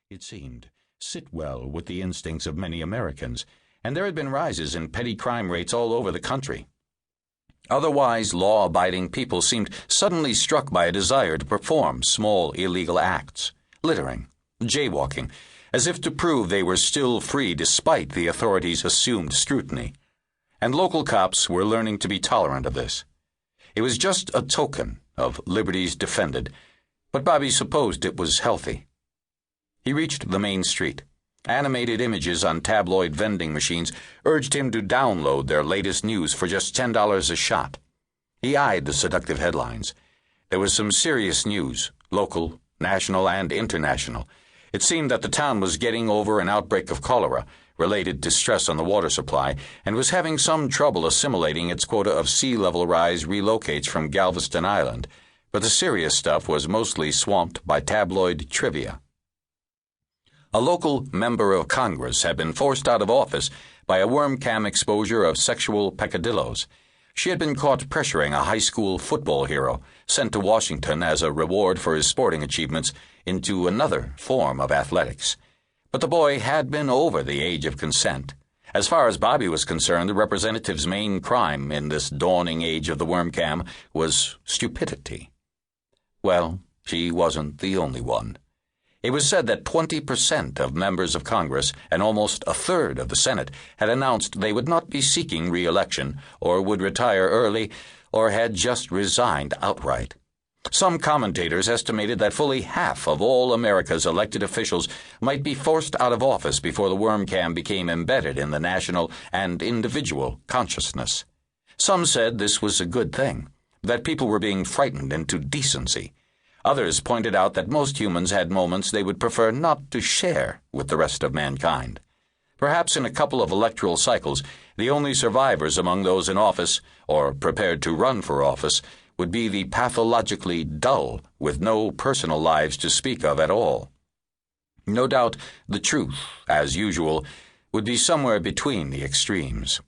it seemed, sit well with the instincts of many Americans, and there had been rises in petty crime rates all over the country. Otherwise law-abiding people seemed suddenly struck by a desire to perform small illegal acts, littering, jaywalking, as if to prove they were still free despite the authorities' assumed scrutiny. And local cops were learning to be tolerant of this. It was just a token of liberties defended, but Bobby supposed it was healthy. He reached the main street. Animated images on tabloid vending machines urged him to download their latest news for just $10 a shot. He eyed the seductive headlines. There was some serious news, local, national, and international. It seemed that the town was getting over an outbreak of cholera, related to stress on the water supply, and was having some trouble assimilating its quota of sea level rise relocates from Galveston Island, but the serious stuff was mostly swamped by tabloid trivia. A local member of Congress had been forced out of office by a worm cam exposure of sexual peccadillos. She had been caught pressuring a high school football hero, sent to Washington as a reward for his sporting achievements, into another form of athletics. But the boy had been over the age of consent. As far as Bobby was concerned, the representative's main crime in this dawning age of the worm cam was stupidity. Well, she wasn't the only one. It was said that 20% of members of Congress and almost a third of the Senate had announced they would not be seeking re-election or would retire early or had just resigned outright. Some commentators estimated that fully half of all America's elected officials might be forced out of office before the worm cam became embedded in the national and individual consciousness. Some said this was a good thing, that people were being frightened into decency. Others pointed out that most humans had moments they would prefer not to share with the rest of mankind. Perhaps in a couple of electoral cycles, the only survivors among those in office, or prepared to run for office, would be the pathologically dull, with no personal lives to speak of at all. No doubt the truth, as usual, would be somewhere between the extremes.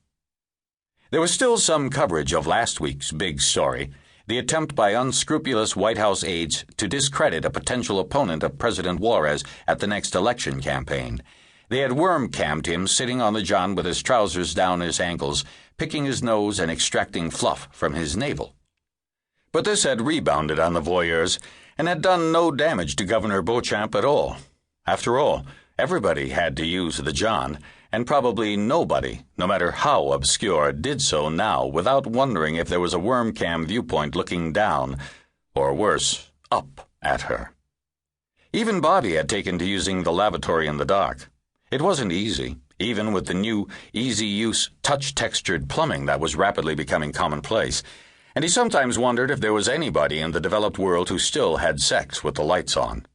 There was still some coverage of last week's big story, the attempt by unscrupulous White House aides to discredit a potential opponent of President Juarez at the next election campaign. They had worm-cammed him sitting on the john with his trousers down his ankles, picking his nose and extracting fluff from his navel. But this had rebounded on the voyeurs and had done no damage to Governor Beauchamp at all. After all, everybody had to use the john, and probably nobody, no matter how obscure, did so now without wondering if there was a worm cam viewpoint looking down, or worse, up at her. Even Bobby had taken to using the lavatory in the dark. It wasn't easy, even with the new, easy-use, touch-textured plumbing that was rapidly becoming commonplace, and he sometimes wondered if there was anybody in the developed world who still had sex with the lights on.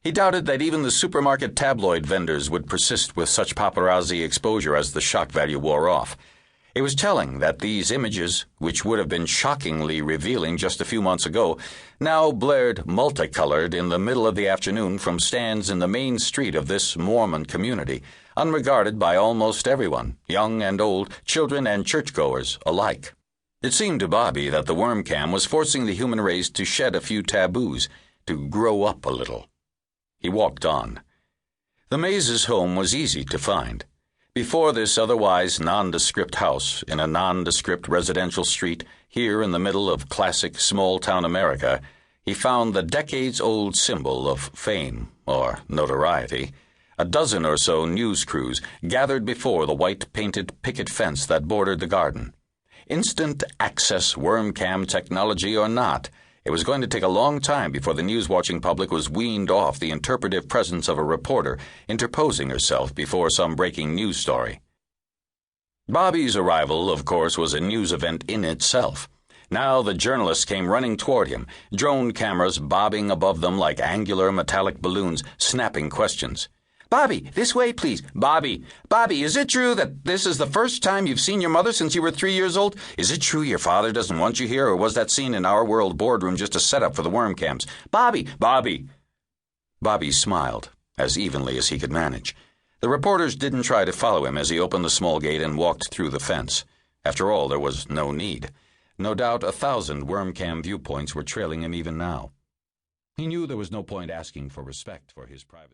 He doubted that even the supermarket tabloid vendors would persist with such paparazzi exposure as the shock value wore off. It was telling that these images, which would have been shockingly revealing just a few months ago, now blared multicolored in the middle of the afternoon from stands in the main street of this Mormon community, unregarded by almost everyone, young and old, children and churchgoers alike. It seemed to Bobby that the worm cam was forcing the human race to shed a few taboos, to grow up a little. He walked on. The Mays' home was easy to find. Before this otherwise nondescript house in a nondescript residential street here in the middle of classic small-town America, he found the decades-old symbol of fame, or notoriety, a dozen or so news crews gathered before the white-painted picket fence that bordered the garden. Instant access worm cam technology or not, it was going to take a long time before the news-watching public was weaned off the interpretive presence of a reporter interposing herself before some breaking news story. Bobby's arrival, of course, was a news event in itself. Now the journalists came running toward him, drone cameras bobbing above them like angular metallic balloons, snapping questions. "Bobby, this way, please. Bobby, is it true that this is the first time you've seen your mother since you were 3 years old? Is it true your father doesn't want you here, or was that scene in Our World boardroom just a setup for the worm cams? Bobby! Bobby smiled, as evenly as he could manage. The reporters didn't try to follow him as he opened the small gate and walked through the fence. After all, there was no need. No doubt 1,000 worm cam viewpoints were trailing him even now. He knew there was no point asking for respect for his privacy.